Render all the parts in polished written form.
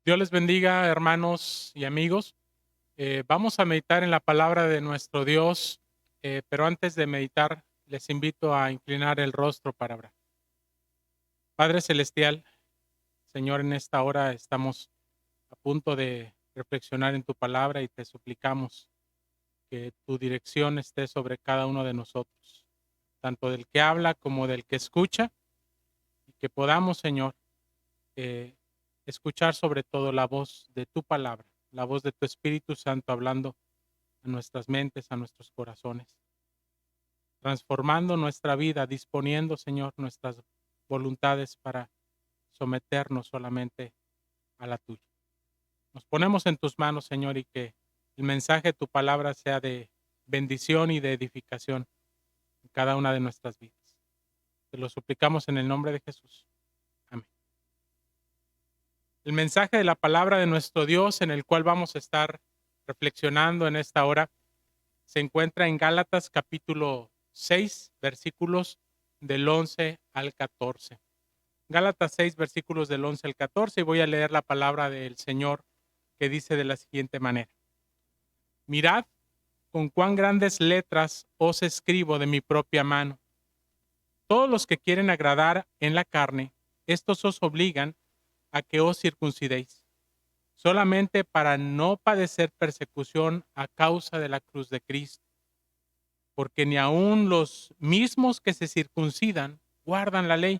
Dios les bendiga, hermanos y amigos. Vamos a meditar en la palabra de nuestro Dios, pero antes de meditar, les invito a inclinar el rostro para orar. Padre Celestial, Señor, en esta hora estamos a punto de reflexionar en tu palabra y te suplicamos que tu dirección esté sobre cada uno de nosotros, tanto del que habla como del que escucha, y que podamos, Señor, eh, escuchar sobre todo la voz de tu palabra, la voz de tu Espíritu Santo hablando a nuestras mentes, a nuestros corazones, transformando nuestra vida, disponiendo, Señor, nuestras voluntades para someternos solamente a la tuya. Nos ponemos en tus manos, Señor, y que el mensaje de tu palabra sea de bendición y de edificación en cada una de nuestras vidas. Te lo suplicamos en el nombre de Jesús. Amén. El mensaje de la palabra de nuestro Dios en el cual vamos a estar reflexionando en esta hora se encuentra en Gálatas capítulo 6, versículos del 11 al 14. Gálatas 6, versículos del 11 al 14, y voy a leer la palabra del Señor que dice de la siguiente manera. Mirad con cuán grandes letras os escribo de mi propia mano. Todos los que quieren agradar en la carne, estos os obligan a que os circuncidéis, solamente para no padecer persecución a causa de la cruz de Cristo, porque ni aun los mismos que se circuncidan guardan la ley,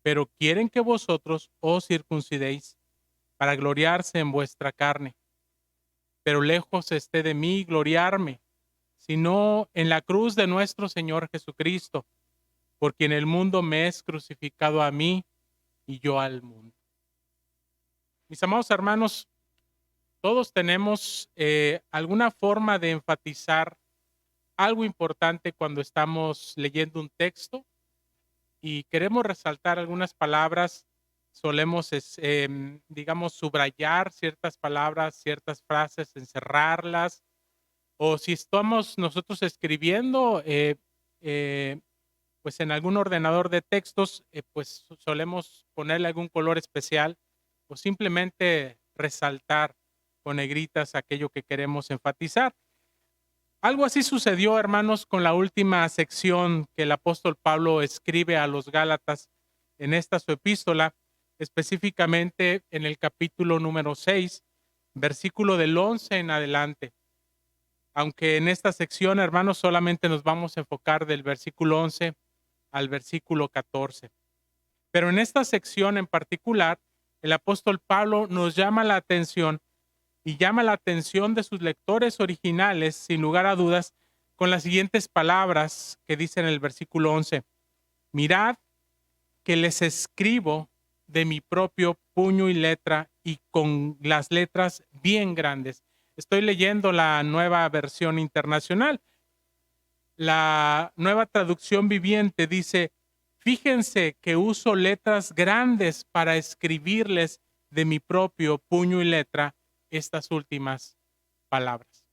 pero quieren que vosotros os circuncidéis para gloriarse en vuestra carne. Pero lejos esté de mí gloriarme, sino en la cruz de nuestro Señor Jesucristo, por quien el mundo me es crucificado a mí y yo al mundo. Mis amados hermanos, todos tenemos alguna forma de enfatizar algo importante cuando estamos leyendo un texto y queremos resaltar algunas palabras. Solemos, digamos, subrayar ciertas palabras, ciertas frases, encerrarlas, o si estamos nosotros escribiendo, eh, pues en algún ordenador de textos, pues solemos ponerle algún color especial o simplemente resaltar con negritas aquello que queremos enfatizar. Algo así sucedió, hermanos, con la última sección que el apóstol Pablo escribe a los Gálatas en esta su epístola, específicamente en el capítulo número 6, versículo del 11 en adelante. Aunque en esta sección, hermanos, solamente nos vamos a enfocar del versículo 11 al versículo 14. Pero en esta sección en particular, el apóstol Pablo nos llama la atención y llama la atención de sus lectores originales, sin lugar a dudas, con las siguientes palabras que dice en el versículo 11. Mirad que les escribo de mi propio puño y letra y con las letras bien grandes. Estoy leyendo la nueva versión internacional. La nueva traducción viviente dice, fíjense que uso letras grandes para escribirles de mi propio puño y letra estas últimas palabras.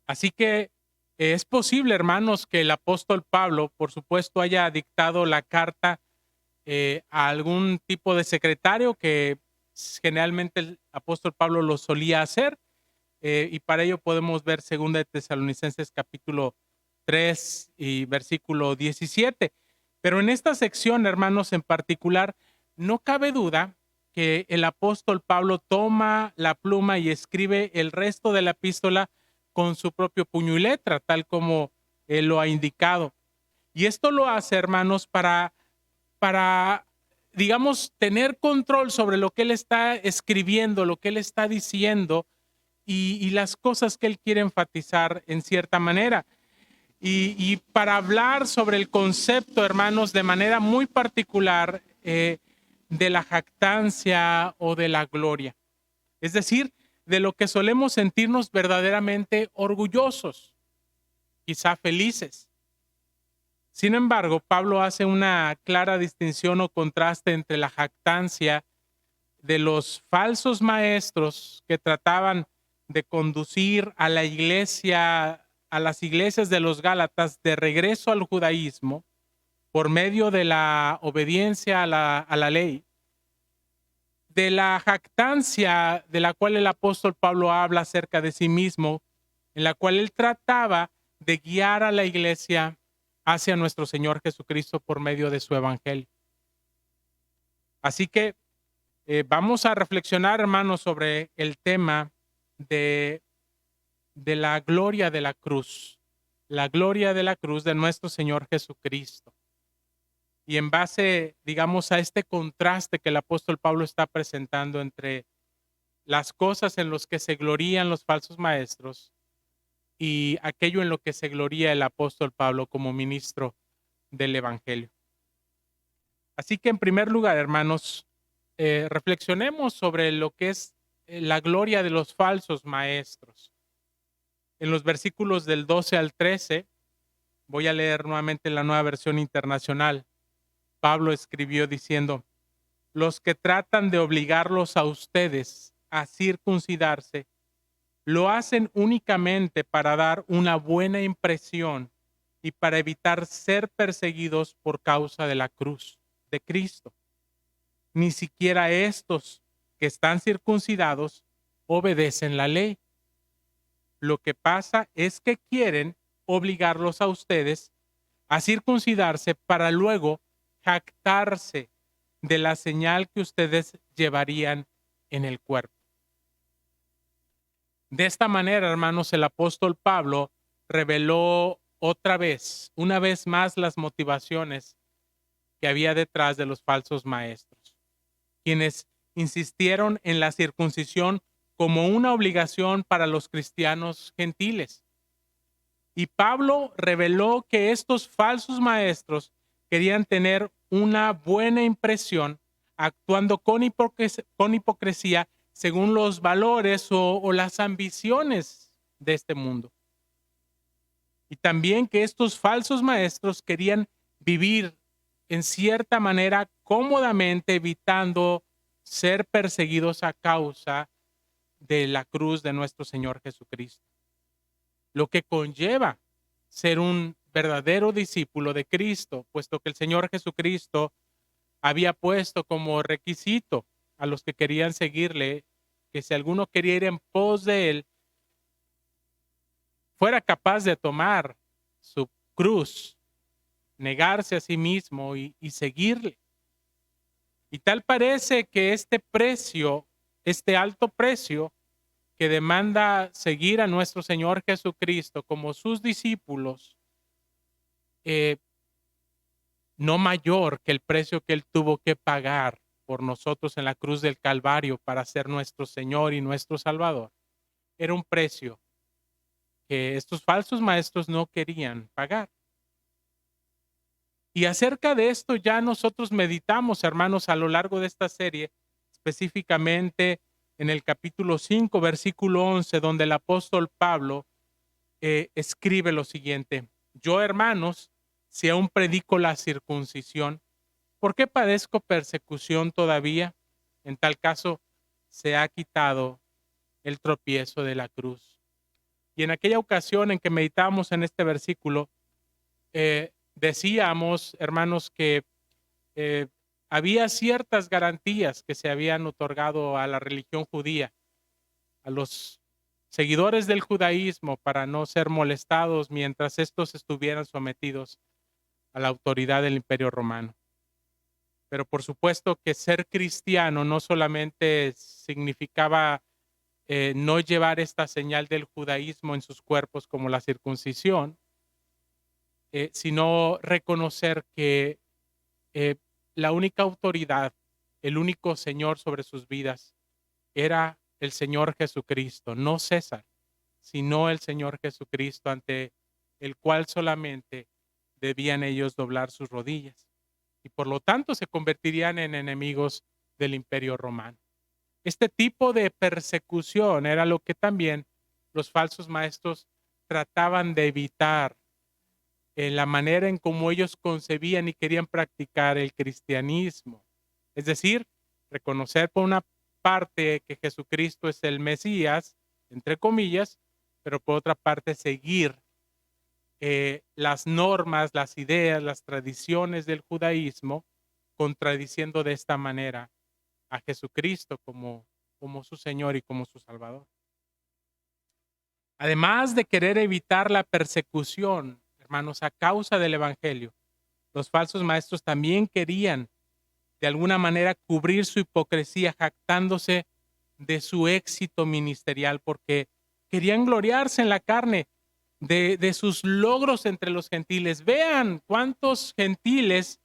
Así que es posible, hermanos, que el apóstol Pablo, por supuesto, haya dictado la carta a algún tipo de secretario que generalmente el apóstol Pablo lo solía hacer, y para ello podemos ver 2 de Tesalonicenses capítulo 3 y versículo 17. Pero en esta sección, hermanos, en particular, no cabe duda que el apóstol Pablo toma la pluma y escribe el resto de la epístola con su propio puño y letra, tal como él lo ha indicado. Y esto lo hace, hermanos, para, digamos, tener control sobre lo que él está escribiendo, lo que él está diciendo y las cosas que él quiere enfatizar en cierta manera. Y para hablar sobre el concepto, hermanos, de manera muy particular de la jactancia o de la gloria. Es decir, de lo que solemos sentirnos verdaderamente orgullosos, quizá felices. Sin embargo, Pablo hace una clara distinción o contraste entre la jactancia de los falsos maestros que trataban de conducir a la iglesia, a las iglesias de los Gálatas de regreso al judaísmo por medio de la obediencia a la ley, de la jactancia de la cual el apóstol Pablo habla acerca de sí mismo, en la cual él trataba de guiar a la iglesia hacia nuestro Señor Jesucristo por medio de su evangelio. Así que vamos a reflexionar, hermanos, sobre el tema de, de la gloria de la gloria de la cruz de nuestro Señor Jesucristo. Y en base, digamos, a este contraste que el apóstol Pablo está presentando entre las cosas en las que se glorían los falsos maestros y aquello en lo que se gloría el apóstol Pablo como ministro del evangelio. Así que en primer lugar, hermanos, reflexionemos sobre lo que es la gloria de los falsos maestros. En los versículos del 12 al 13, voy a leer nuevamente la Nueva Versión Internacional. Pablo escribió diciendo: los que tratan de obligarlos a ustedes a circuncidarse, lo hacen únicamente para dar una buena impresión y para evitar ser perseguidos por causa de la cruz de Cristo. Ni siquiera estos que están circuncidados obedecen la ley. Lo que pasa es que quieren obligarlos a ustedes a circuncidarse para luego jactarse de la señal que ustedes llevarían en el cuerpo. De esta manera, hermanos, el apóstol Pablo reveló otra vez, una vez más, las motivaciones que había detrás de los falsos maestros, quienes insistieron en la circuncisión como una obligación para los cristianos gentiles. Y Pablo reveló que estos falsos maestros querían tener una buena impresión, actuando con hipocresía según los valores o las ambiciones de este mundo. Y también que estos falsos maestros querían vivir en cierta manera cómodamente, evitando ser perseguidos a causa de la cruz de nuestro Señor Jesucristo. Lo que conlleva ser un verdadero discípulo de Cristo, puesto que el Señor Jesucristo había puesto como requisito a los que querían seguirle, que si alguno quería ir en pos de él, fuera capaz de tomar su cruz, negarse a sí mismo y seguirle. Y tal parece que este precio, este alto precio que demanda seguir a nuestro Señor Jesucristo como sus discípulos, no mayor que el precio que Él tuvo que pagar por nosotros en la cruz del Calvario para ser nuestro Señor y nuestro Salvador, era un precio que estos falsos maestros no querían pagar. Y acerca de esto ya nosotros meditamos, hermanos, a lo largo de esta serie, específicamente en el capítulo 5, versículo 11, donde el apóstol Pablo escribe lo siguiente: yo, hermanos, si aún predico la circuncisión, ¿por qué padezco persecución todavía? En tal caso, se ha quitado el tropiezo de la cruz. Y en aquella ocasión en que meditamos en este versículo, decíamos, hermanos, que eh, había ciertas garantías que se habían otorgado a la religión judía, a los seguidores del judaísmo, para no ser molestados mientras estos estuvieran sometidos a la autoridad del Imperio Romano. Pero por supuesto que ser cristiano no solamente significaba no llevar esta señal del judaísmo en sus cuerpos como la circuncisión, sino reconocer que eh, la única autoridad, el único Señor sobre sus vidas era el Señor Jesucristo, no César, sino el Señor Jesucristo, ante el cual solamente debían ellos doblar sus rodillas. Y por lo tanto se convertirían en enemigos del Imperio Romano. Este tipo de persecución era lo que también los falsos maestros trataban de evitar en la manera en cómo ellos concebían y querían practicar el cristianismo. Es decir, reconocer por una parte que Jesucristo es el Mesías, entre comillas, pero por otra parte seguir las normas, las ideas, las tradiciones del judaísmo, contradiciendo de esta manera a Jesucristo como su Señor y como su Salvador. Además de querer evitar la persecución, hermanos, a causa del Evangelio, los falsos maestros también querían de alguna manera cubrir su hipocresía, jactándose de su éxito ministerial, porque querían gloriarse en la carne de sus logros entre los gentiles. Vean cuántos gentiles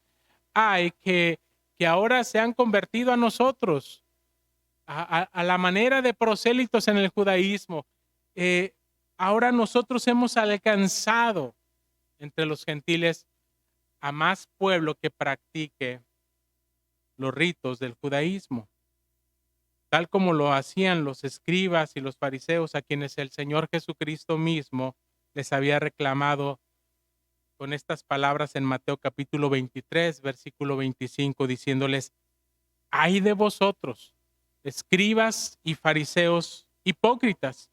hay que ahora se han convertido a nosotros, a la manera de prosélitos en el judaísmo. Ahora nosotros hemos alcanzado entre los gentiles a más pueblo que practique los ritos del judaísmo, tal como lo hacían los escribas y los fariseos, a quienes el Señor Jesucristo mismo les había reclamado con estas palabras en Mateo capítulo 23, versículo 25, diciéndoles: ay de vosotros, escribas y fariseos hipócritas,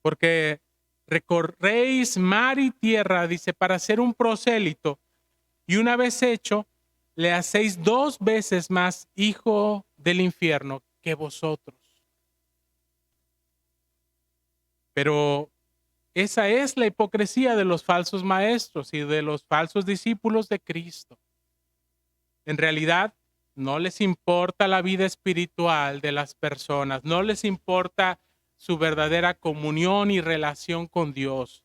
porque recorréis mar y tierra, dice, para ser un prosélito, y una vez hecho, le hacéis 2 veces más hijo del infierno que vosotros. Pero esa es la hipocresía de los falsos maestros y de los falsos discípulos de Cristo. En realidad, no les importa la vida espiritual de las personas, no les importa su verdadera comunión y relación con Dios,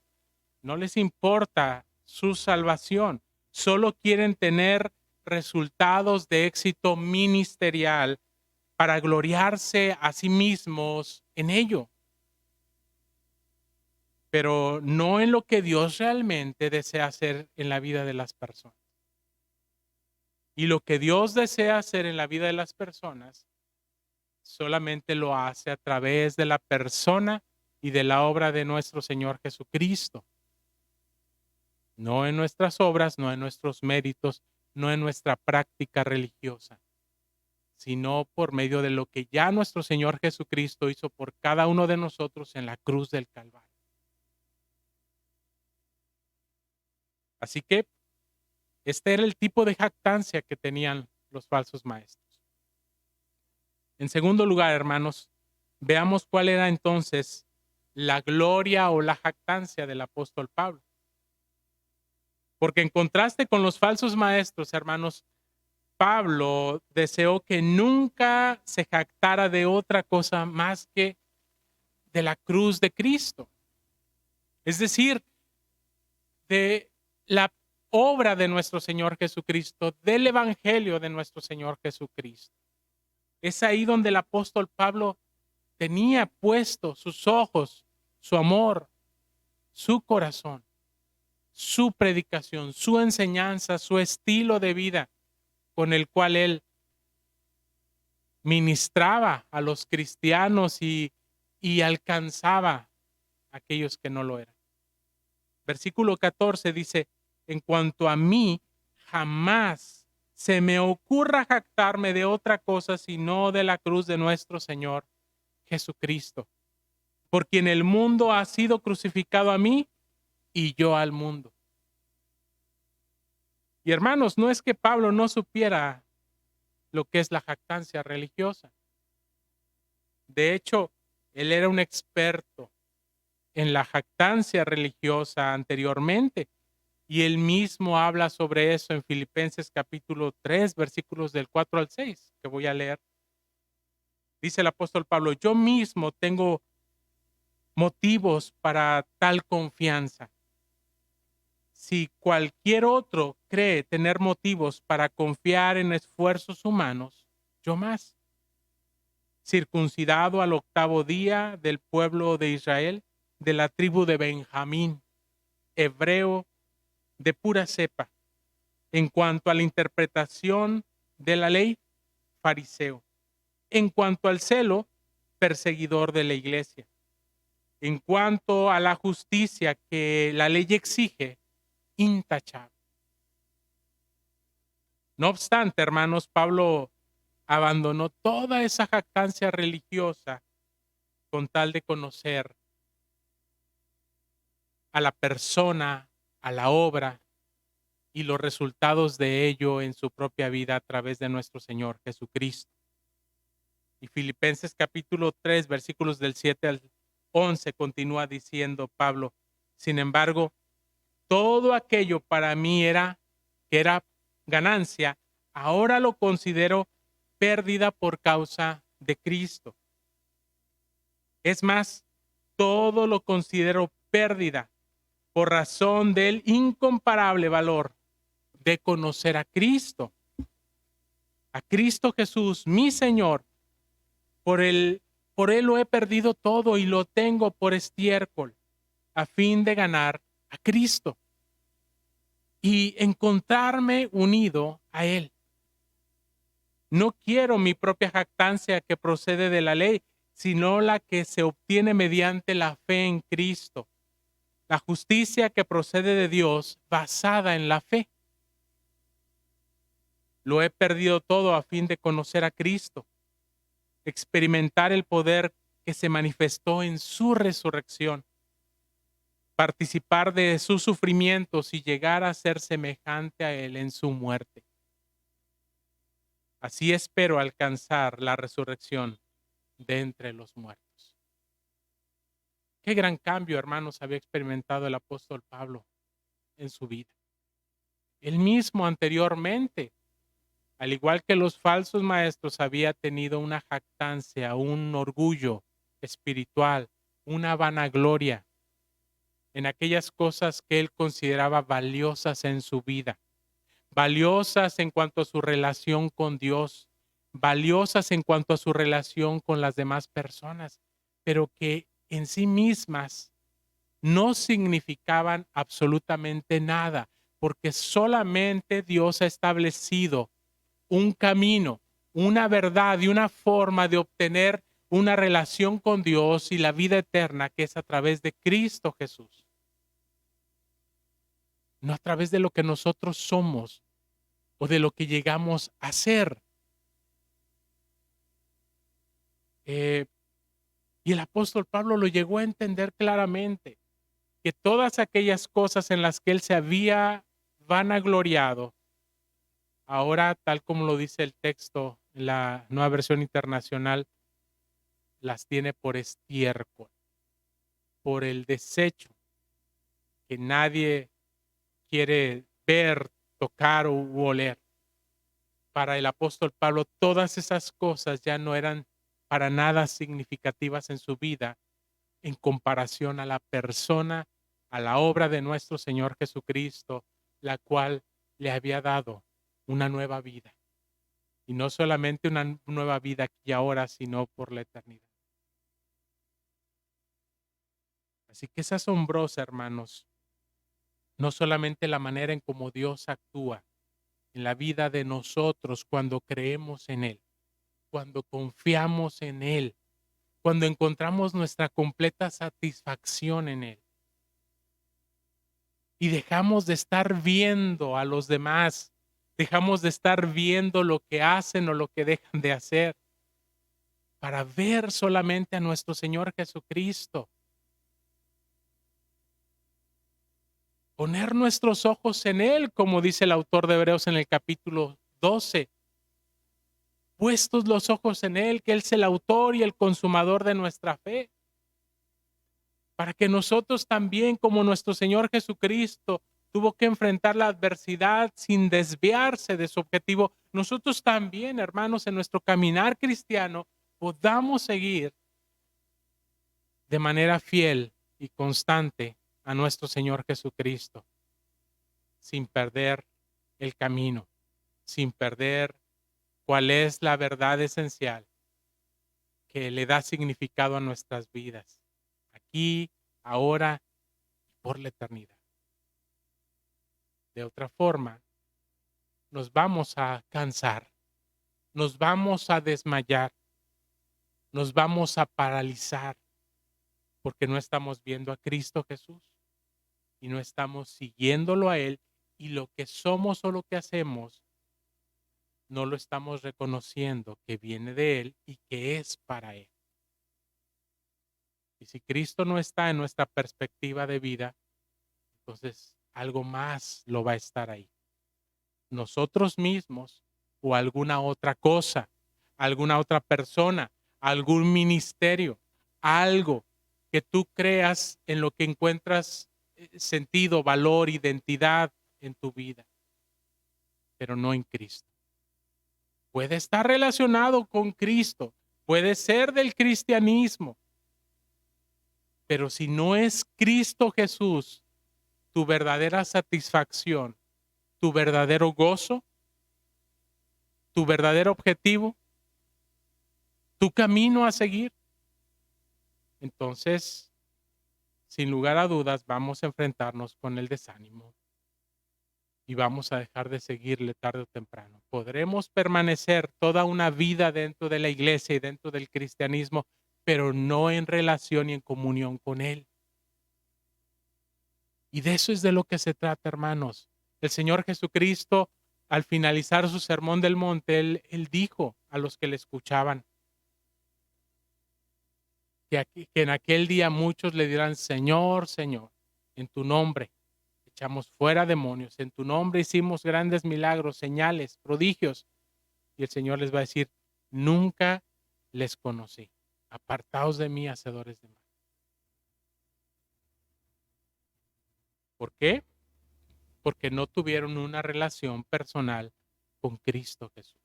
no les importa su salvación, solo quieren tener resultados de éxito ministerial para gloriarse a sí mismos en ello, pero no en lo que Dios realmente desea hacer en la vida de las personas. Y lo que Dios desea hacer en la vida de las personas solamente lo hace a través de la persona y de la obra de nuestro Señor Jesucristo. No en nuestras obras, no en nuestros méritos, no en nuestra práctica religiosa, sino por medio de lo que ya nuestro Señor Jesucristo hizo por cada uno de nosotros en la cruz del Calvario. Así que este era el tipo de jactancia que tenían los falsos maestros. En segundo lugar, hermanos, veamos cuál era entonces la gloria o la jactancia del apóstol Pablo. Porque en contraste con los falsos maestros, hermanos, Pablo deseó que nunca se jactara de otra cosa más que de la cruz de Cristo. Es decir, de la obra de nuestro Señor Jesucristo, del evangelio de nuestro Señor Jesucristo. Es ahí donde el apóstol Pablo tenía puesto sus ojos, su amor, su corazón, su predicación, su enseñanza, su estilo de vida con el cual él ministraba a los cristianos y alcanzaba a aquellos que no lo eran. Versículo 14 dice: en cuanto a mí, jamás se me ocurra jactarme de otra cosa sino de la cruz de nuestro Señor Jesucristo, por quien el mundo ha sido crucificado a mí y yo al mundo. Y hermanos, no es que Pablo no supiera lo que es la jactancia religiosa. De hecho, él era un experto en la jactancia religiosa anteriormente. Y él mismo habla sobre eso en Filipenses capítulo 3, versículos del 4 al 6, que voy a leer. Dice el apóstol Pablo: yo mismo tengo motivos para tal confianza. Si cualquier otro cree tener motivos para confiar en esfuerzos humanos, yo más. Circuncidado al 8º día del pueblo de Israel, de la tribu de Benjamín, hebreo de pura cepa. En cuanto a la interpretación de la ley, fariseo. En cuanto al celo, perseguidor de la iglesia. En cuanto a la justicia que la ley exige, intachable. No obstante, hermanos, Pablo abandonó toda esa jactancia religiosa con tal de conocer a la persona, a la obra y los resultados de ello en su propia vida a través de nuestro Señor Jesucristo. Y Filipenses capítulo 3, versículos del 7 al 11, continúa diciendo Pablo: sin embargo, todo aquello para mí que era ganancia, ahora lo considero pérdida por causa de Cristo. Es más, todo lo considero pérdida por razón del incomparable valor de conocer a Cristo Jesús, mi Señor. Por él lo he perdido todo y lo tengo por estiércol, a fin de ganar a Cristo y encontrarme unido a Él. No quiero mi propia jactancia que procede de la ley, sino la que se obtiene mediante la fe en Cristo, la justicia que procede de Dios basada en la fe. Lo he perdido todo a fin de conocer a Cristo, experimentar el poder que se manifestó en su resurrección, participar de sus sufrimientos y llegar a ser semejante a Él en su muerte. Así espero alcanzar la resurrección de entre los muertos. Qué gran cambio, hermanos, había experimentado el apóstol Pablo en su vida. Él mismo anteriormente, al igual que los falsos maestros, había tenido una jactancia, un orgullo espiritual, una vanagloria en aquellas cosas que él consideraba valiosas en su vida, valiosas en cuanto a su relación con Dios, valiosas en cuanto a su relación con las demás personas, pero que en sí mismas no significaban absolutamente nada, porque solamente Dios ha establecido un camino, una verdad y una forma de obtener una relación con Dios y la vida eterna, que es a través de Cristo Jesús. No a través de lo que nosotros somos o de lo que llegamos a ser. Y el apóstol Pablo lo llegó a entender claramente, que todas aquellas cosas en las que él se había vanagloriado, ahora, tal como lo dice el texto en la Nueva Versión Internacional, las tiene por estiércol, por el desecho que nadie quiere ver, tocar u oler. Para el apóstol Pablo, todas esas cosas ya no eran para nada significativas en su vida en comparación a la persona, a la obra de nuestro Señor Jesucristo, la cual le había dado una nueva vida. Y no solamente una nueva vida aquí y ahora, sino por la eternidad. Así que es asombrosa, hermanos, no solamente la manera en cómo Dios actúa en la vida de nosotros cuando creemos en Él, cuando confiamos en Él, cuando encontramos nuestra completa satisfacción en Él y dejamos de estar viendo a los demás, dejamos de estar viendo lo que hacen o lo que dejan de hacer para ver solamente a nuestro Señor Jesucristo. Poner nuestros ojos en Él, como dice el autor de Hebreos en el capítulo 12. Puestos los ojos en Él, que Él es el autor y el consumador de nuestra fe. Para que nosotros también, como nuestro Señor Jesucristo tuvo que enfrentar la adversidad sin desviarse de su objetivo, nosotros también, hermanos, en nuestro caminar cristiano, podamos seguir de manera fiel y constante a nuestro Señor Jesucristo, sin perder el camino, sin perder cuál es la verdad esencial que le da significado a nuestras vidas, aquí, ahora y por la eternidad. De otra forma, nos vamos a cansar, nos vamos a desmayar, nos vamos a paralizar, porque no estamos viendo a Cristo Jesús y no estamos siguiéndolo a Él, y lo que somos o lo que hacemos no lo estamos reconociendo que viene de Él y que es para Él. Y si Cristo no está en nuestra perspectiva de vida, entonces algo más lo va a estar ahí. Nosotros mismos o alguna otra cosa, alguna otra persona, algún ministerio, algo que tú creas en lo que encuentras sentido, valor, identidad en tu vida, pero no en Cristo. Puede estar relacionado con Cristo, puede ser del cristianismo, pero si no es Cristo Jesús, tu verdadera satisfacción, tu verdadero gozo, tu verdadero objetivo, tu camino a seguir, entonces, sin lugar a dudas, vamos a enfrentarnos con el desánimo y vamos a dejar de seguirle tarde o temprano. Podremos permanecer toda una vida dentro de la iglesia y dentro del cristianismo, pero no en relación y en comunión con Él. Y de eso es de lo que se trata, hermanos. El Señor Jesucristo, al finalizar su sermón del monte, Él dijo a los que le escuchaban que en aquel día muchos le dirán, Señor, Señor, en tu nombre echamos fuera demonios, en tu nombre hicimos grandes milagros, señales, prodigios. Y el Señor les va a decir, nunca les conocí. Apartaos de mí, hacedores de mal. ¿Por qué? Porque no tuvieron una relación personal con Cristo Jesús.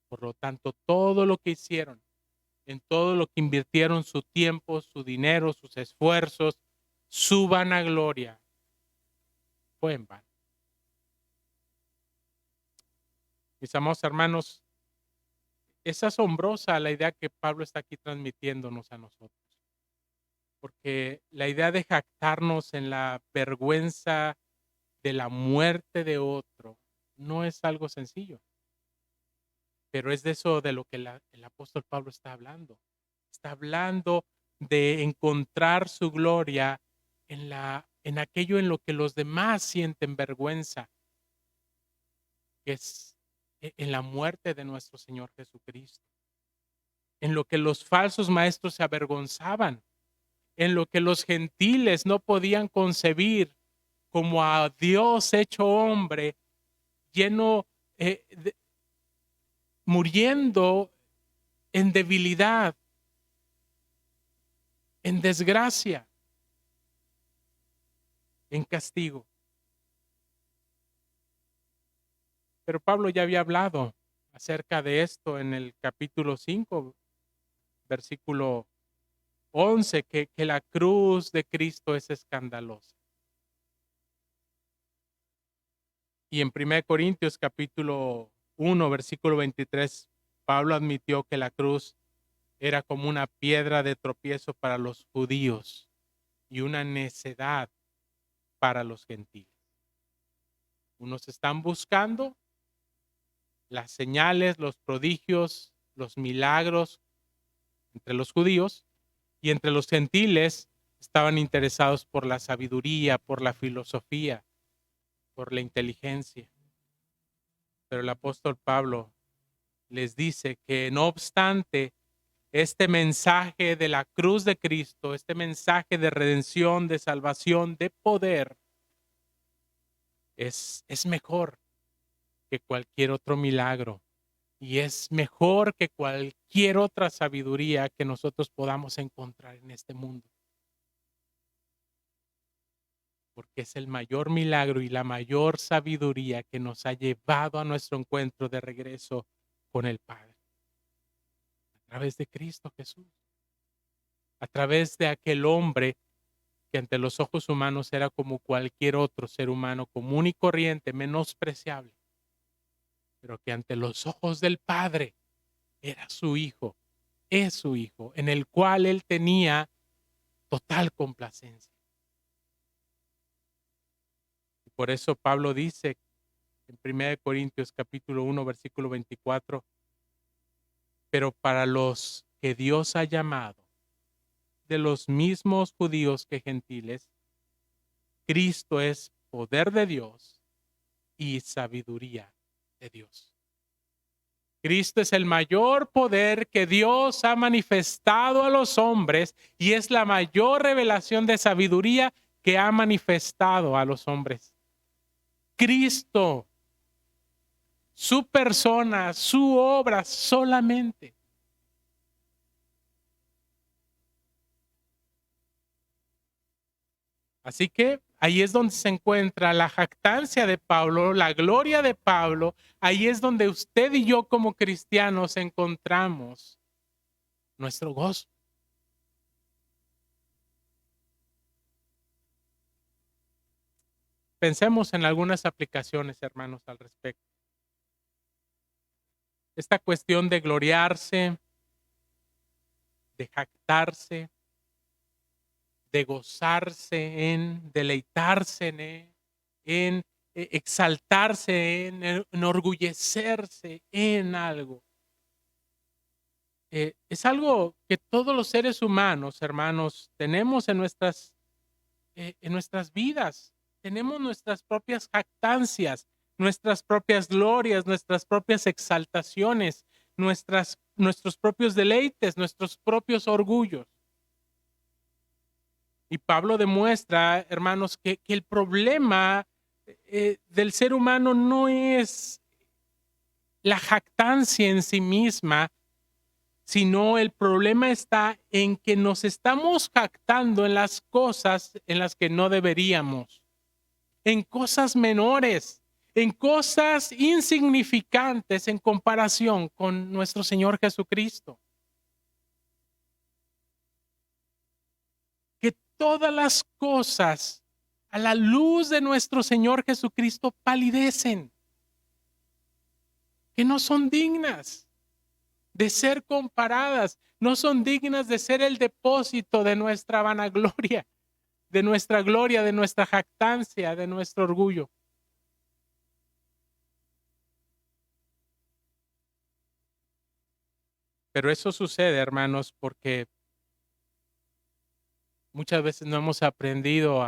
Por lo tanto, todo lo que hicieron, en todo lo que invirtieron su tiempo, su dinero, sus esfuerzos, su vanagloria, fue en vano. Mis amados hermanos, es asombrosa la idea que Pablo está aquí transmitiéndonos a nosotros. Porque la idea de jactarnos en la vergüenza de la muerte de otro no es algo sencillo. Pero es de eso de lo que el apóstol Pablo está hablando. Está hablando de encontrar su gloria en aquello en lo que los demás sienten vergüenza, que es en la muerte de nuestro Señor Jesucristo, en lo que los falsos maestros se avergonzaban, en lo que los gentiles no podían concebir como a Dios hecho hombre, lleno, muriendo en debilidad, en desgracia, en castigo. Pero Pablo ya había hablado acerca de esto en el capítulo 5, versículo 11, que la cruz de Cristo es escandalosa. Y en 1 Corintios capítulo 1, versículo 23, Pablo admitió que la cruz era como una piedra de tropiezo para los judíos y una necedad para los gentiles. Unos están buscando las señales, los prodigios, los milagros entre los judíos, y entre los gentiles estaban interesados por la sabiduría, por la filosofía, por la inteligencia. Pero el apóstol Pablo les dice que no obstante este mensaje de la cruz de Cristo, este mensaje de redención, de salvación, de poder, es mejor que cualquier otro milagro y es mejor que cualquier otra sabiduría que nosotros podamos encontrar en este mundo. Porque es el mayor milagro y la mayor sabiduría que nos ha llevado a nuestro encuentro de regreso con el Padre. A través de Cristo Jesús. A través de aquel hombre que ante los ojos humanos era como cualquier otro ser humano común y corriente, menospreciable, pero que ante los ojos del Padre era su Hijo, es su Hijo, en el cual él tenía total complacencia. Y por eso Pablo dice en 1 Corintios capítulo 1, versículo 24, pero para los que Dios ha llamado, de los mismos judíos que gentiles, Cristo es poder de Dios y sabiduría de Dios. Cristo es el mayor poder que Dios ha manifestado a los hombres y es la mayor revelación de sabiduría que ha manifestado a los hombres. Cristo, su persona, su obra solamente Así que ahí es donde se encuentra la jactancia de Pablo, la gloria de Pablo. Ahí es donde usted y yo como cristianos encontramos nuestro gozo. Pensemos en algunas aplicaciones, hermanos, al respecto. Esta cuestión de gloriarse, de jactarse, de gozarse en, deleitarse en exaltarse, en enorgullecerse en algo. Es algo que todos los seres humanos, hermanos, tenemos en nuestras vidas. Tenemos nuestras propias jactancias, nuestras propias glorias, nuestras propias exaltaciones, nuestros propios deleites, nuestros propios orgullos. Y Pablo demuestra, hermanos, que el problema del ser humano no es la jactancia en sí misma, sino el problema está en que nos estamos jactando en las cosas en las que no deberíamos, en cosas menores, en cosas insignificantes en comparación con nuestro Señor Jesucristo. Que todas las cosas a la luz de nuestro Señor Jesucristo palidecen, que no son dignas de ser comparadas, no son dignas de ser el depósito de nuestra vanagloria, de nuestra gloria, de nuestra jactancia, de nuestro orgullo. Pero eso sucede, hermanos, porque muchas veces no hemos aprendido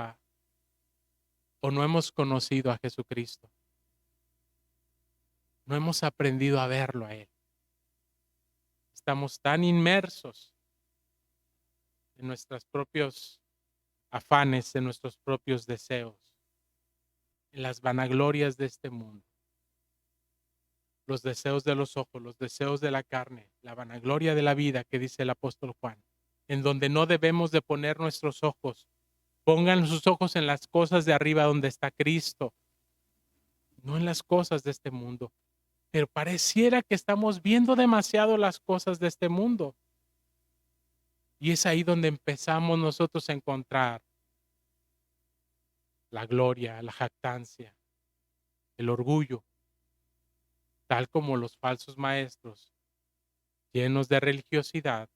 o no hemos conocido a Jesucristo. No hemos aprendido a verlo a Él. Estamos tan inmersos en nuestros propios afanes, en nuestros propios deseos, en las vanaglorias de este mundo, los deseos de los ojos, los deseos de la carne, la vanagloria de la vida que dice el apóstol Juan, en donde no debemos de poner nuestros ojos. Pongan sus ojos en las cosas de arriba donde está Cristo, no en las cosas de este mundo. Pero pareciera que estamos viendo demasiado las cosas de este mundo. Y es ahí donde empezamos nosotros a encontrar la gloria, la jactancia, el orgullo, tal como los falsos maestros, llenos de religiosidad,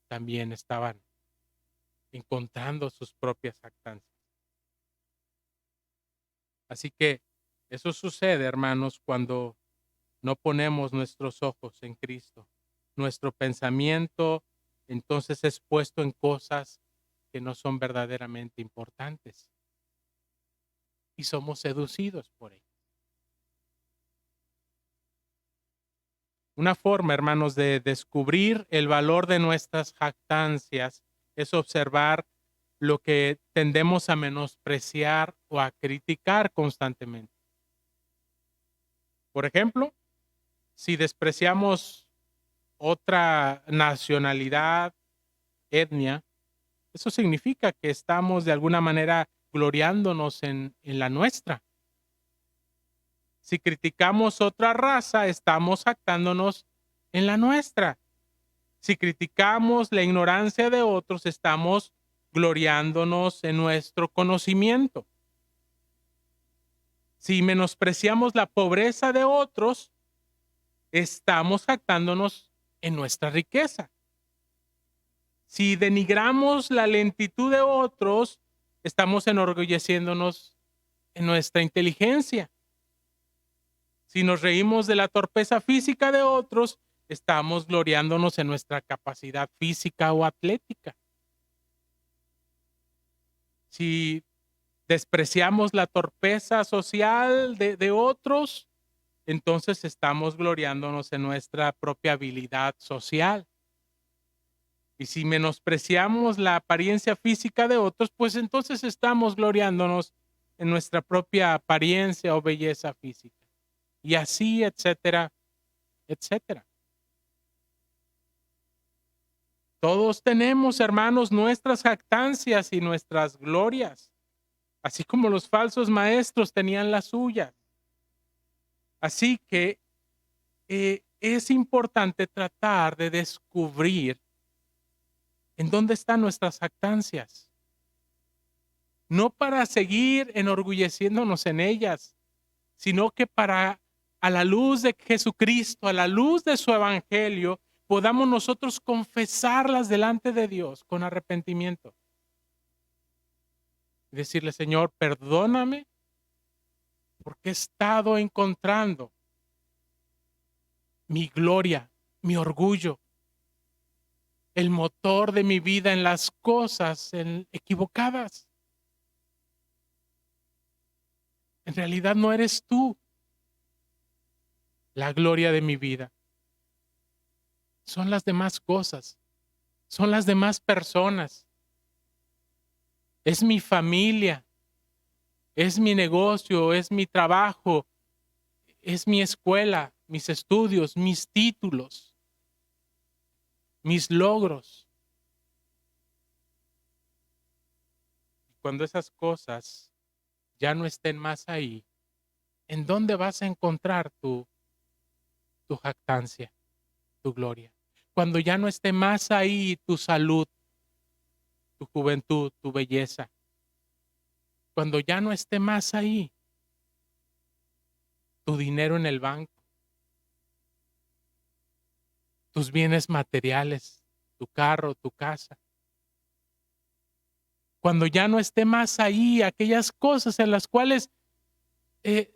también estaban encontrando sus propias jactancias. Así que eso sucede, hermanos, cuando no ponemos nuestros ojos en Cristo. Nuestro pensamiento entonces es puesto en cosas que no son verdaderamente importantes y somos seducidos por ello. Una forma, hermanos, de descubrir el valor de nuestras jactancias es observar lo que tendemos a menospreciar o a criticar constantemente. Por ejemplo, si despreciamos otra nacionalidad, etnia, eso significa que estamos de alguna manera gloriándonos en la nuestra. Si criticamos otra raza, estamos jactándonos en la nuestra. Si criticamos la ignorancia de otros, estamos gloriándonos en nuestro conocimiento. Si menospreciamos la pobreza de otros, estamos jactándonos en nuestra riqueza. Si denigramos la lentitud de otros, estamos enorgulleciéndonos en nuestra inteligencia. Si nos reímos de la torpeza física de otros, estamos gloriándonos en nuestra capacidad física o atlética. Si despreciamos la torpeza social de otros, entonces estamos gloriándonos en nuestra propia habilidad social. Y si menospreciamos la apariencia física de otros, pues entonces estamos gloriándonos en nuestra propia apariencia o belleza física. Y así, etcétera, etcétera. Todos tenemos, hermanos, nuestras jactancias y nuestras glorias. así como los falsos maestros tenían las suyas. Así que es importante tratar de descubrir en dónde están nuestras jactancias, no para seguir enorgulleciéndonos en ellas, sino que para, a la luz de Jesucristo, a la luz de su evangelio, podamos nosotros confesarlas delante de Dios con arrepentimiento. Y decirle, Señor, perdóname porque he estado encontrando mi gloria, mi orgullo, el motor de mi vida en las cosas equivocadas. En realidad no eres tú la gloria de mi vida. Son las demás cosas, son las demás personas. Es mi familia, es mi negocio, es mi trabajo, es mi escuela, mis estudios, mis títulos, mis logros. Cuando esas cosas ya no estén más ahí, ¿en dónde vas a encontrar tu jactancia, tu gloria? Cuando ya no esté más ahí tu salud, tu juventud, tu belleza. Cuando ya no esté más ahí tu dinero en el banco, tus bienes materiales, tu carro, tu casa. Cuando ya no esté más ahí aquellas cosas en las cuales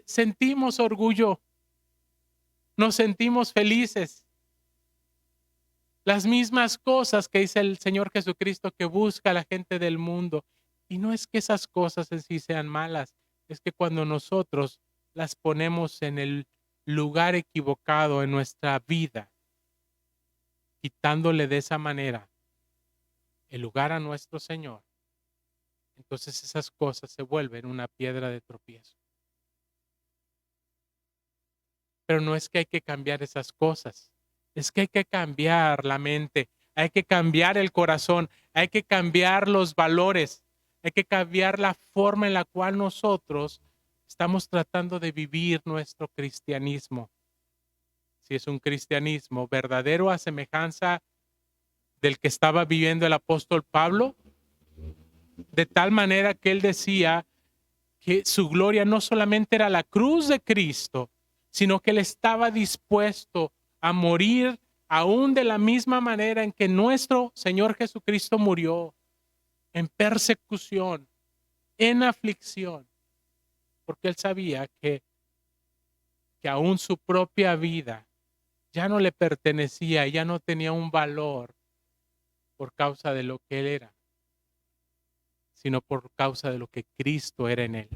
sentimos orgullo, nos sentimos felices. Las mismas cosas que dice el Señor Jesucristo que busca a la gente del mundo. Y no es que esas cosas en sí sean malas, es que cuando nosotros las ponemos en el lugar equivocado en nuestra vida, quitándole de esa manera el lugar a nuestro Señor, entonces esas cosas se vuelven una piedra de tropiezo. Pero no es que hay que cambiar esas cosas, es que hay que cambiar la mente, hay que cambiar el corazón, hay que cambiar los valores, hay que cambiar la forma en la cual nosotros estamos tratando de vivir nuestro cristianismo. Si es un cristianismo verdadero a semejanza del que estaba viviendo el apóstol Pablo, de tal manera que él decía que su gloria no solamente era la cruz de Cristo, sino que él estaba dispuesto a morir aún de la misma manera en que nuestro Señor Jesucristo murió, en persecución, en aflicción, porque él sabía que aún su propia vida ya no le pertenecía, ya no tenía un valor por causa de lo que él era, sino por causa de lo que Cristo era en él.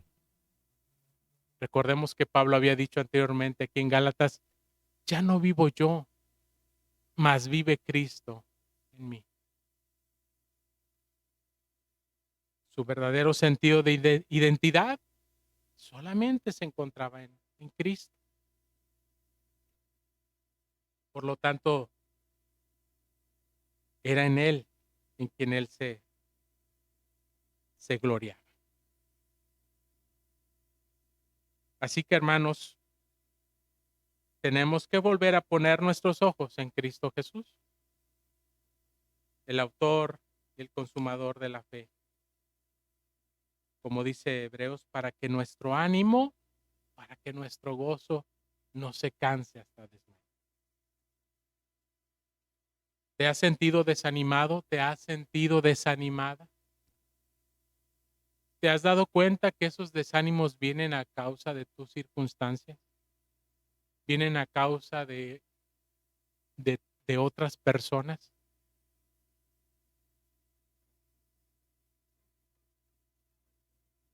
Recordemos que Pablo había dicho anteriormente aquí en Gálatas, ya no vivo yo, mas vive Cristo en mí. Su verdadero sentido de identidad solamente se encontraba en Cristo. Por lo tanto, era en Él en quien Él se gloriaba. Así que, hermanos, tenemos que volver a poner nuestros ojos en Cristo Jesús, el autor y el consumador de la fe. Como dice Hebreos, para que nuestro ánimo, para que nuestro gozo no se canse hasta desmayar. ¿Te has sentido desanimado? ¿Te has sentido desanimada? ¿Te has dado cuenta que esos desánimos vienen a causa de tus circunstancias? ¿Vienen a causa de otras personas?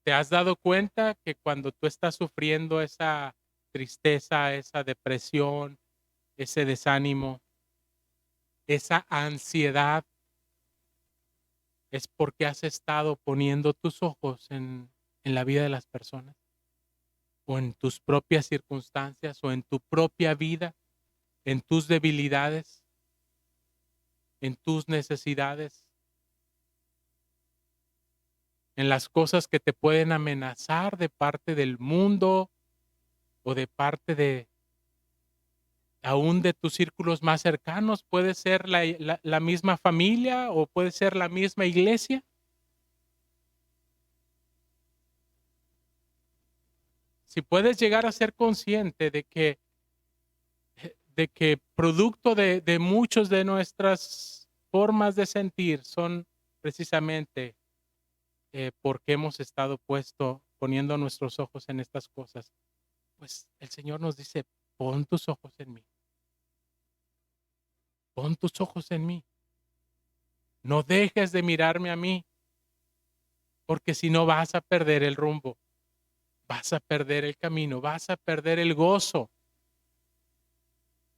¿Te has dado cuenta que cuando tú estás sufriendo esa tristeza, esa depresión, ese desánimo, esa ansiedad, es porque has estado poniendo tus ojos en la vida de las personas? ¿O en tus propias circunstancias o en tu propia vida, en tus debilidades, en tus necesidades, en las cosas que te pueden amenazar de parte del mundo o de parte de aún de tus círculos más cercanos. Puede ser la misma familia o puede ser la misma iglesia. Si puedes llegar a ser consciente de que producto de muchos de nuestras formas de sentir son precisamente porque hemos estado poniendo nuestros ojos en estas cosas, pues el Señor nos dice, pon tus ojos en mí, pon tus ojos en mí, no dejes de mirarme a mí, porque si no vas a perder el rumbo, vas a perder el camino, vas a perder el gozo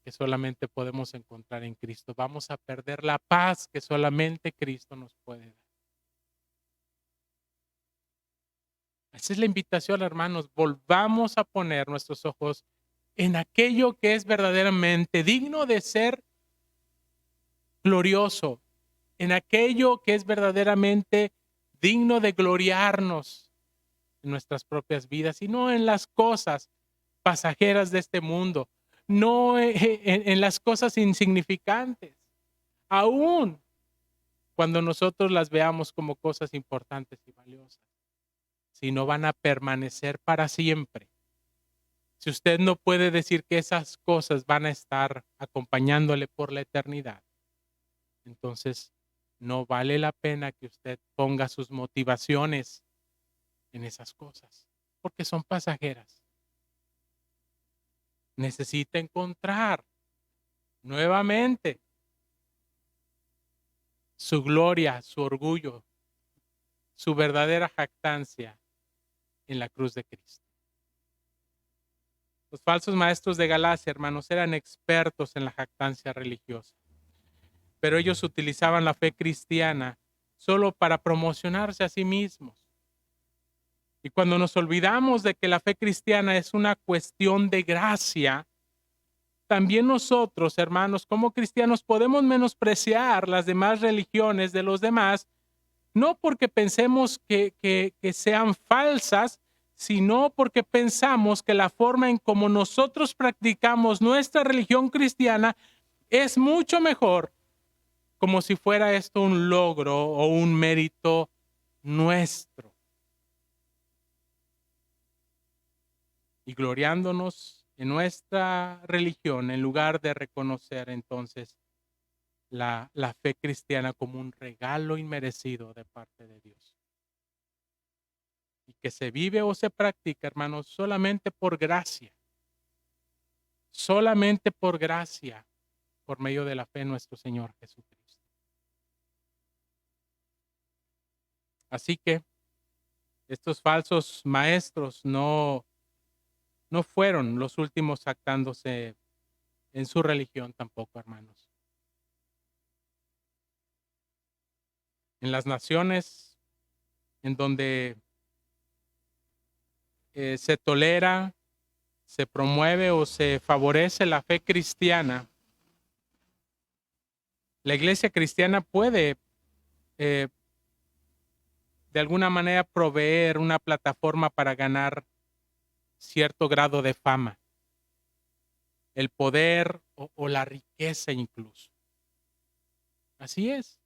que solamente podemos encontrar en Cristo. Vamos a perder la paz que solamente Cristo nos puede dar. Esa es la invitación, hermanos. Volvamos a poner nuestros ojos en aquello que es verdaderamente digno de ser glorioso, en aquello que es verdaderamente digno de gloriarnos en nuestras propias vidas y no en las cosas pasajeras de este mundo, no en las cosas insignificantes, aún cuando nosotros las veamos como cosas importantes y valiosas, si no van a permanecer para siempre. Si usted no puede decir que esas cosas van a estar acompañándole por la eternidad, entonces no vale la pena que usted ponga sus motivaciones en esas cosas, porque son pasajeras. Necesita encontrar nuevamente su gloria, su orgullo, su verdadera jactancia en la cruz de Cristo. Los falsos maestros de Galacia, hermanos, eran expertos en la jactancia religiosa, pero ellos utilizaban la fe cristiana solo para promocionarse a sí mismos. Y cuando nos olvidamos de que la fe cristiana es una cuestión de gracia, también nosotros, hermanos, como cristianos, podemos menospreciar las demás religiones de los demás, no porque pensemos que sean falsas, sino porque pensamos que la forma en como nosotros practicamos nuestra religión cristiana es mucho mejor, como si fuera esto un logro o un mérito nuestro. Y gloriándonos en nuestra religión, en lugar de reconocer entonces la fe cristiana como un regalo inmerecido de parte de Dios. Y que se vive o se practica, hermanos, solamente por gracia. Solamente por gracia, por medio de la fe en nuestro Señor Jesucristo. Así que estos falsos maestros no fueron los últimos jactándose en su religión tampoco, hermanos. En las naciones en donde se tolera, se promueve o se favorece la fe cristiana, la iglesia cristiana puede eh, de alguna manera proveer una plataforma para ganar cierto grado de fama, el poder o la riqueza incluso. Así es.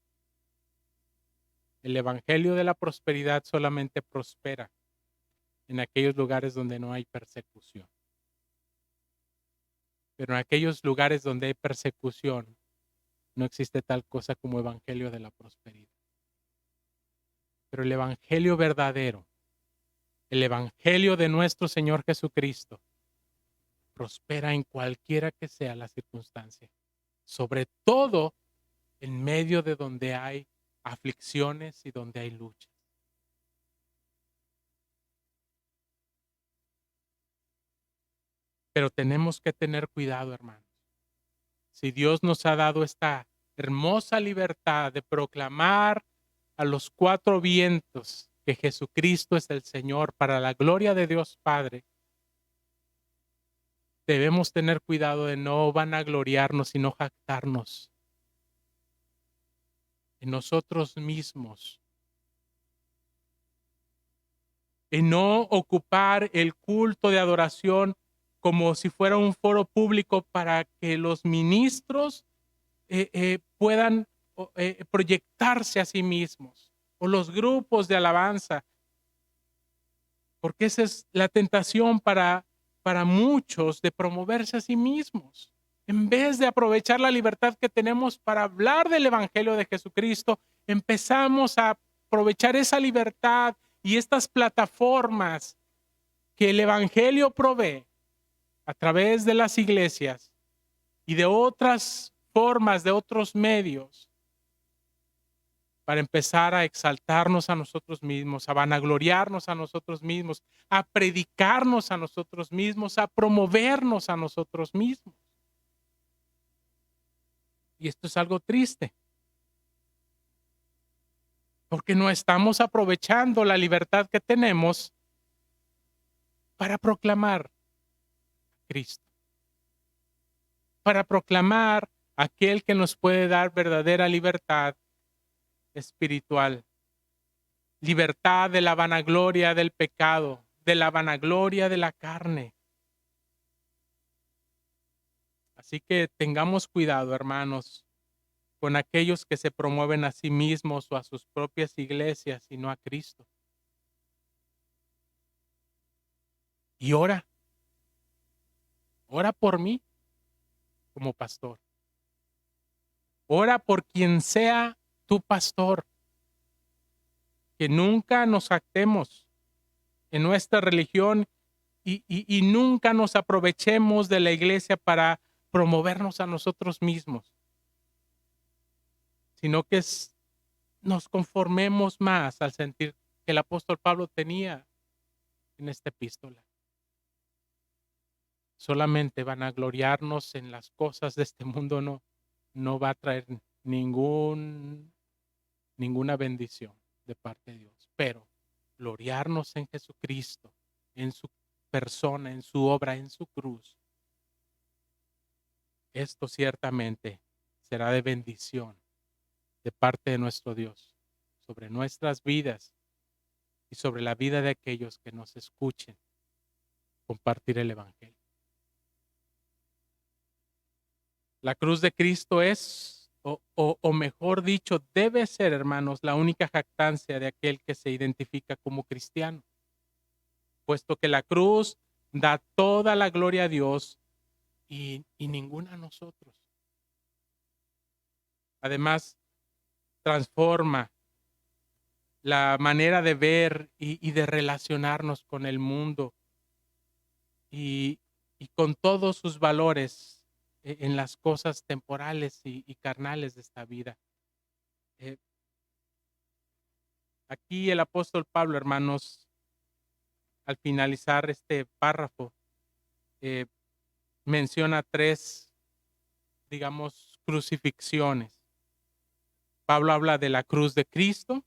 El evangelio de la prosperidad solamente prospera en aquellos lugares donde no hay persecución. Pero en aquellos lugares donde hay persecución, no existe tal cosa como evangelio de la prosperidad. Pero el evangelio verdadero, el evangelio de nuestro Señor Jesucristo, prospera en cualquiera que sea la circunstancia, sobre todo en medio de donde hay aflicciones y donde hay luchas. Pero tenemos que tener cuidado, hermanos. Si Dios nos ha dado esta hermosa libertad de proclamar a los cuatro vientos que Jesucristo es el Señor para la gloria de Dios Padre, debemos tener cuidado de no vanagloriarnos, sino jactarnos en nosotros mismos, en no ocupar el culto de adoración como si fuera un foro público para que los ministros puedan proyectarse a sí mismos, o los grupos de alabanza, porque esa es la tentación para muchos de promoverse a sí mismos. En vez de aprovechar la libertad que tenemos para hablar del Evangelio de Jesucristo, empezamos a aprovechar esa libertad y estas plataformas que el Evangelio provee a través de las iglesias y de otras formas, de otros medios, para empezar a exaltarnos a nosotros mismos, a vanagloriarnos a nosotros mismos, a predicarnos a nosotros mismos, a promovernos a nosotros mismos. Y esto es algo triste, porque no estamos aprovechando la libertad que tenemos para proclamar a Cristo, para proclamar a aquel que nos puede dar verdadera libertad espiritual, libertad de la vanagloria del pecado, de la vanagloria de la carne. Así que tengamos cuidado, hermanos, con aquellos que se promueven a sí mismos o a sus propias iglesias y no a Cristo. Y ora por mí como pastor. Ora por quien sea tu pastor. Que nunca nos jactemos en nuestra religión y nunca nos aprovechemos de la iglesia para promovernos a nosotros mismos, sino que nos conformemos más al sentir que el apóstol Pablo tenía en esta epístola. Solamente vanagloriarnos en las cosas de este mundo no va a traer ninguna bendición de parte de Dios, pero gloriarnos en Jesucristo, en su persona, en su obra, en su cruz. Esto ciertamente será de bendición de parte de nuestro Dios sobre nuestras vidas y sobre la vida de aquellos que nos escuchen compartir el Evangelio. La cruz de Cristo es, o mejor dicho, debe ser, hermanos, la única jactancia de aquel que se identifica como cristiano, puesto que la cruz da toda la gloria a Dios y ninguna a nosotros. Además, transforma la manera de ver y de relacionarnos con el mundo y con todos sus valores en las cosas temporales y carnales de esta vida. Aquí el apóstol Pablo, hermanos, al finalizar este párrafo, menciona 3, digamos, crucifixiones. Pablo habla de la cruz de Cristo,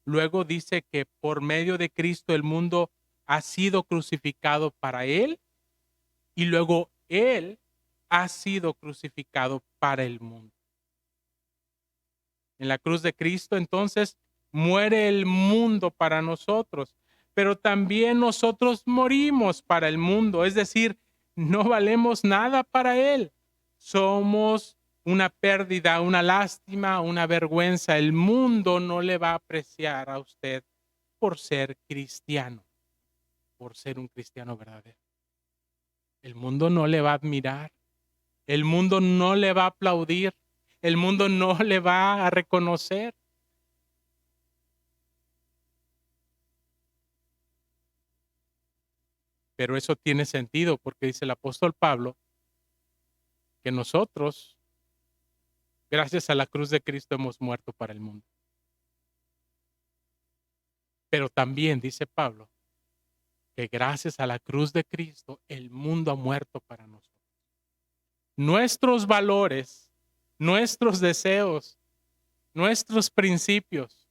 luego dice que por medio de Cristo el mundo ha sido crucificado para él, y luego él ha sido crucificado para el mundo. En la cruz de Cristo, entonces, muere el mundo para nosotros, pero también nosotros morimos para el mundo, es decir, no valemos nada para él. Somos una pérdida, una lástima, una vergüenza. El mundo no le va a apreciar a usted por ser cristiano, por ser un cristiano verdadero. El mundo no le va a admirar, el mundo no le va a aplaudir, el mundo no le va a reconocer. Pero eso tiene sentido porque dice el apóstol Pablo que nosotros, gracias a la cruz de Cristo, hemos muerto para el mundo. Pero también dice Pablo que gracias a la cruz de Cristo, el mundo ha muerto para nosotros. Nuestros valores, nuestros deseos, nuestros principios,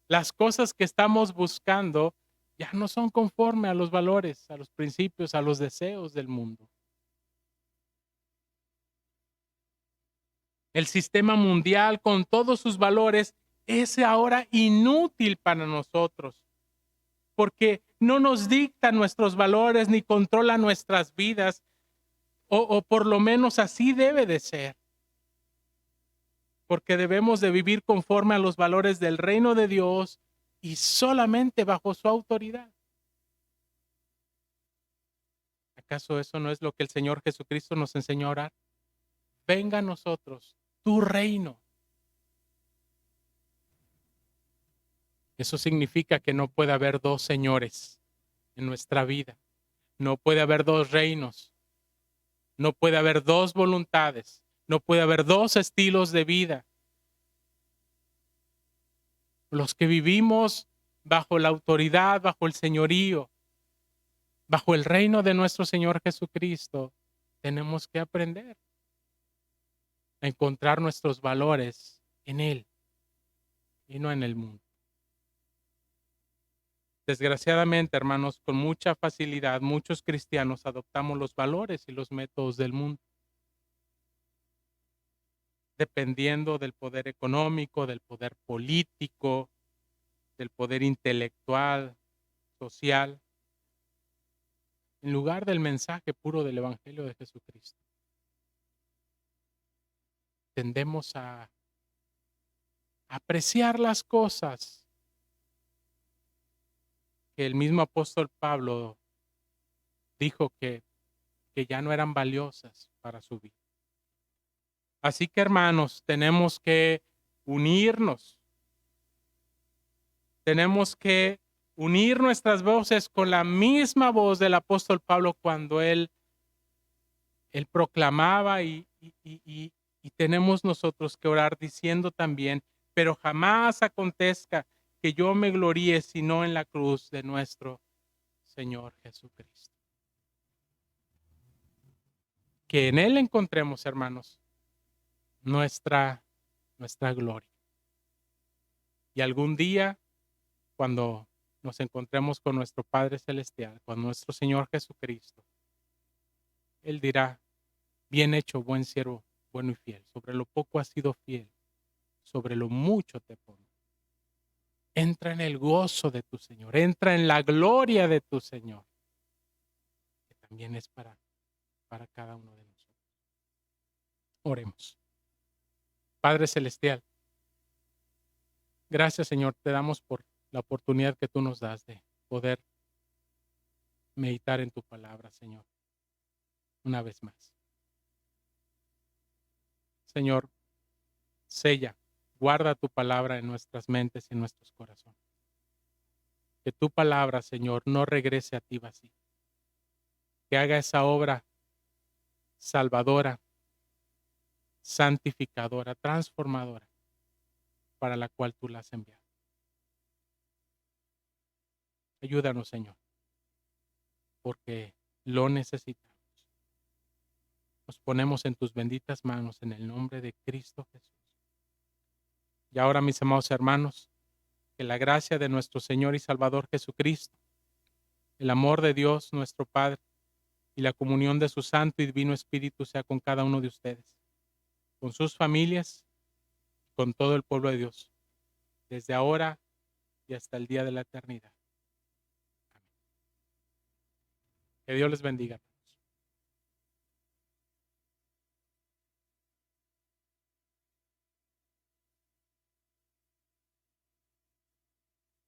las cosas que estamos buscando ya no son conforme a los valores, a los principios, a los deseos del mundo. El sistema mundial con todos sus valores es ahora inútil para nosotros. porque no nos dicta nuestros valores ni controla nuestras vidas, o por lo menos así debe de ser, porque debemos de vivir conforme a los valores del reino de Dios y solamente bajo su autoridad. ¿Acaso eso no es lo que el Señor Jesucristo nos enseñó a orar? Venga a nosotros tu reino. Eso significa que no puede haber dos señores en nuestra vida. No puede haber dos reinos. No puede haber dos voluntades. No puede haber dos estilos de vida. Los que vivimos bajo la autoridad, bajo el señorío, bajo el reino de nuestro Señor Jesucristo, tenemos que aprender a encontrar nuestros valores en Él y no en el mundo. Desgraciadamente, hermanos, con mucha facilidad, muchos cristianos adoptamos los valores y los métodos del mundo, dependiendo del poder económico, del poder político, del poder intelectual, social, en lugar del mensaje puro del Evangelio de Jesucristo. Tendemos a apreciar las cosas que el mismo apóstol Pablo dijo que ya no eran valiosas para su vida. Así que, hermanos, tenemos que unirnos. Tenemos que unir nuestras voces con la misma voz del apóstol Pablo cuando él proclamaba y tenemos nosotros que orar diciendo también, pero jamás acontezca que yo me gloríe sino en la cruz de nuestro Señor Jesucristo. Que en Él encontremos, hermanos, nuestra gloria. Y algún día, cuando nos encontremos con nuestro Padre Celestial, con nuestro Señor Jesucristo, Él dirá, bien hecho, buen siervo, bueno y fiel. Sobre lo poco has sido fiel, sobre lo mucho te pongo. Entra en el gozo de tu Señor, entra en la gloria de tu Señor, que también es para cada uno de nosotros. Oremos. Padre Celestial, gracias, Señor, te damos por la oportunidad que tú nos das de poder meditar en tu palabra, Señor, una vez más. Señor, sella, guarda tu palabra en nuestras mentes y en nuestros corazones. Que tu palabra, Señor, no regrese a ti vacía. Que haga esa obra salvadora, santificadora, transformadora, para la cual tú la has enviado. Ayúdanos, Señor, porque lo necesitamos. Nos ponemos en tus benditas manos en el nombre de Cristo Jesús. Y ahora, mis amados hermanos, que la gracia de nuestro Señor y Salvador Jesucristo, el amor de Dios nuestro Padre y la comunión de su Santo y Divino Espíritu sea con cada uno de ustedes, con sus familias, con todo el pueblo de Dios, desde ahora y hasta el día de la eternidad. Amén. Que Dios les bendiga.